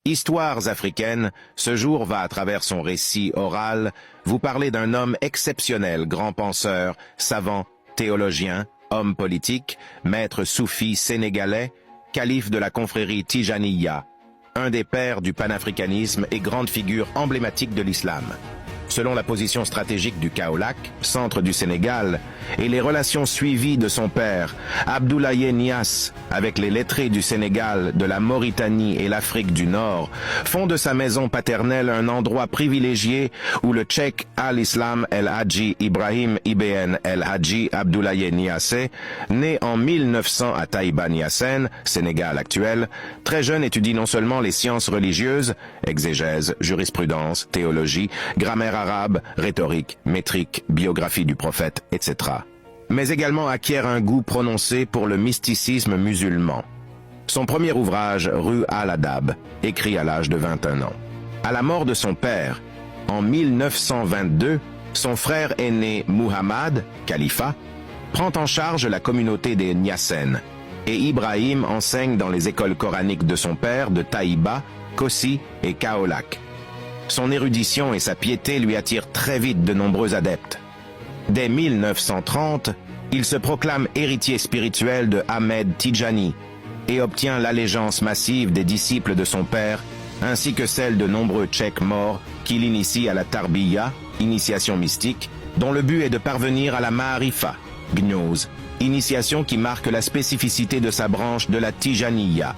Histoires africaines, ce jour va à travers son récit oral vous parler d'un homme exceptionnel, grand penseur, savant, théologien, homme politique, maître soufi sénégalais, calife de la confrérie Tijaniya, un des pères du panafricanisme et grande figure emblématique de l'islam. Selon la position stratégique du Kaolack, centre du Sénégal, et les relations suivies de son père, Abdoulaye Niasse, avec les lettrés du Sénégal, de la Mauritanie et l'Afrique du Nord, font de sa maison paternelle un endroit privilégié où le Cheikh al-Islam el-Hadji Ibrahim Ibn el-Hadji Abdoulaye Niasse, né en 1900 à Taïba Niassène, Sénégal actuel, très jeune étudie non seulement les sciences religieuses, exégèse, jurisprudence, théologie, grammaire arabe, rhétorique, métrique, biographie du prophète, etc. Mais également acquiert un goût prononcé pour le mysticisme musulman. Son premier ouvrage, Rue al-Adab, écrit à l'âge de 21 ans. À la mort de son père, en 1922, son frère aîné Muhammad, Khalifa, prend en charge la communauté des Niassènes, et Ibrahim enseigne dans les écoles coraniques de son père de Taïba, Kossi et Kaolack. Son érudition et sa piété lui attirent très vite de nombreux adeptes. Dès 1930, il se proclame héritier spirituel de Ahmed Tidjani et obtient l'allégeance massive des disciples de son père, ainsi que celle de nombreux Tchèques morts qui l'initient à la Tarbiya, initiation mystique, dont le but est de parvenir à la Ma'arifa, gnose, initiation qui marque la spécificité de sa branche de la Tijaniya.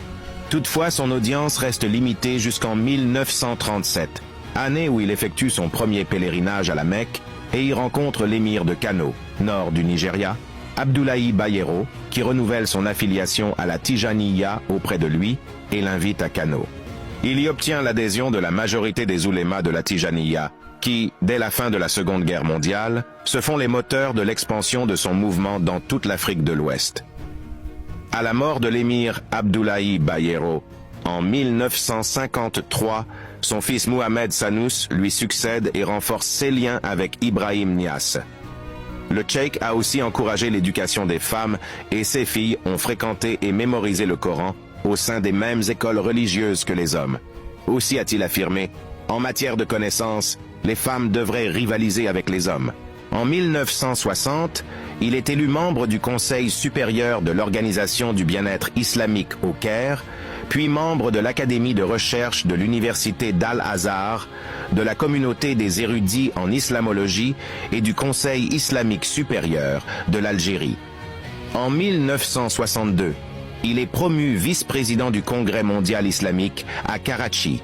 Toutefois, son audience reste limitée jusqu'en 1937, année où il effectue son premier pèlerinage à la Mecque et y rencontre l'émir de Kano, nord du Nigeria, Abdoulaye Bayero, qui renouvelle son affiliation à la Tijaniya auprès de lui et l'invite à Kano. Il y obtient l'adhésion de la majorité des oulémas de la Tijaniya, qui, dès la fin de la Seconde Guerre mondiale, se font les moteurs de l'expansion de son mouvement dans toute l'Afrique de l'Ouest. À la mort de l'émir Abdoulaye Bayero, en 1953, son fils Mohamed Sanous lui succède et renforce ses liens avec Ibrahim Niasse. Le Cheikh a aussi encouragé l'éducation des femmes et ses filles ont fréquenté et mémorisé le Coran au sein des mêmes écoles religieuses que les hommes. Aussi a-t-il affirmé, en matière de connaissances, les femmes devraient rivaliser avec les hommes. En 1960, il est élu membre du Conseil supérieur de l'Organisation du bien-être islamique au Caire, puis membre de l'Académie de recherche de l'Université d'Al-Azhar, de la communauté des érudits en islamologie et du Conseil islamique supérieur de l'Algérie. En 1962, il est promu vice-président du Congrès mondial islamique à Karachi.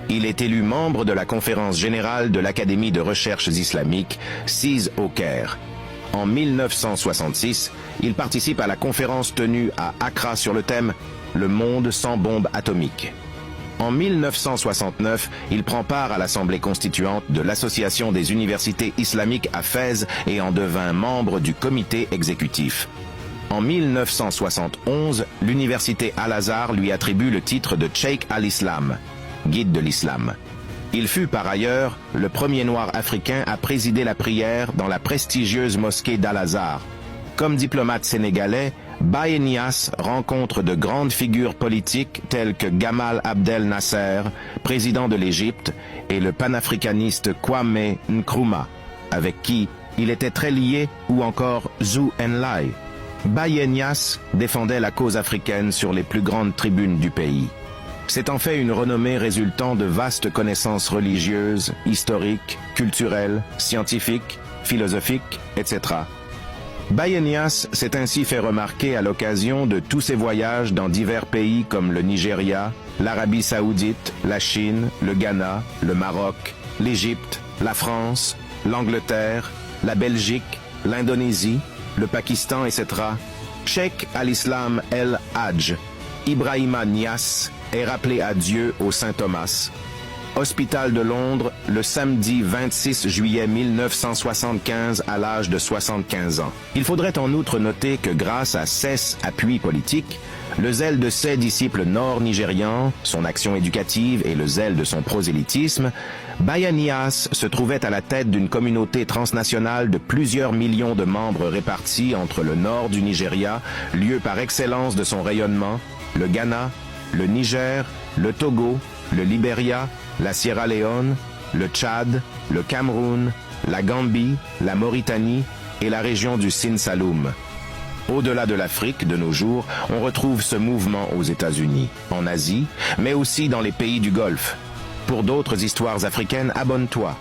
Il est élu membre de la conférence générale de l'Académie de recherches islamiques, CIS au Caire. En 1966, il participe à la conférence tenue à Accra sur le thème « Le monde sans bombe atomique ». En 1969, il prend part à l'Assemblée constituante de l'Association des universités islamiques à Fès et en devint membre du comité exécutif. En 1971, l'université Al-Azhar lui attribue le titre de Cheikh al-Islam, guide de l'islam. Il fut par ailleurs le premier noir africain à présider la prière dans la prestigieuse mosquée d'Al-Azhar. Comme diplomate sénégalais, Baye Niasse rencontre de grandes figures politiques telles que Gamal Abdel Nasser, président de l'Égypte, et le panafricaniste Kwame Nkrumah, avec qui il était très lié, ou encore Zhou Enlai. Baye Niasse défendait la cause africaine sur les plus grandes tribunes du pays. C'est en fait une renommée résultant de vastes connaissances religieuses, historiques, culturelles, scientifiques, philosophiques, etc. Baye Niasse s'est ainsi fait remarquer à l'occasion de tous ses voyages dans divers pays comme le Nigeria, l'Arabie Saoudite, la Chine, le Ghana, le Maroc, l'Égypte, la France, l'Angleterre, la Belgique, l'Indonésie, le Pakistan, etc. Cheikh al-Islam el-Hadj, Ibrahima Niasse, est rappelé à Dieu au Saint-Thomas. Hôpital de Londres, le samedi 26 juillet 1975 à l'âge de 75 ans. Il faudrait en outre noter que grâce à ses appuis politiques, le zèle de ses disciples nord-nigérians, son action éducative et le zèle de son prosélytisme, Baye Niasse se trouvait à la tête d'une communauté transnationale de plusieurs millions de membres répartis entre le nord du Nigeria, lieu par excellence de son rayonnement, le Ghana, le Niger, le Togo, le Libéria, la Sierra Leone, le Tchad, le Cameroun, la Gambie, la Mauritanie et la région du Sine Saloum. Au-delà de l'Afrique, de nos jours, on retrouve ce mouvement aux États-Unis, en Asie, mais aussi dans les pays du Golfe. Pour d'autres histoires africaines, abonne-toi.